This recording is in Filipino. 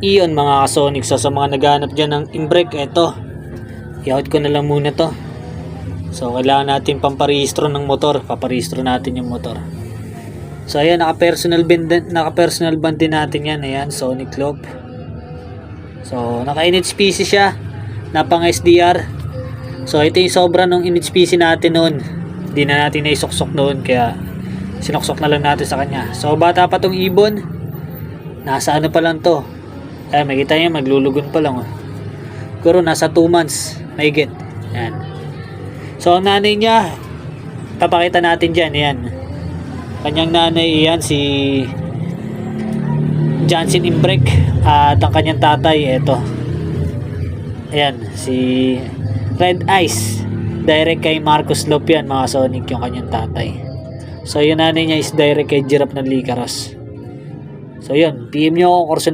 Iyon mga kasonic. So sa mga naghahanap dyan ng imbrek, eto, i-out ko na lang muna to. So kailangan natin pamparehistro ng motor. Paparehistro natin yung motor. So ayan, naka-personal band din natin yan. Ayan, Sonic Loop. So naka-NHPC siya na pang SDR. So ito yung sobra nung NHPC natin noon. Hindi na natin naisuksok noon, kaya sinuksok na lang natin sa kanya. So bata pa tong ibon. Nasa ano pa lang to. Ay, makita nyo, maglulugon pa lang. Siguro nasa 2 months. Mahigit. Yan. So ang nanay niya, papakita natin dyan. Yan. Kanyang nanay, yan, si Johnson Imbrek. At ang kanyang tatay, eto. Ayan, si Red Eyes. Direct kay Marcos Loop yan, mga Sonic, yung kanyang tatay. So yung nanay niya is direct kay Giraffe ng Licaros. So yun, PM nyo ako,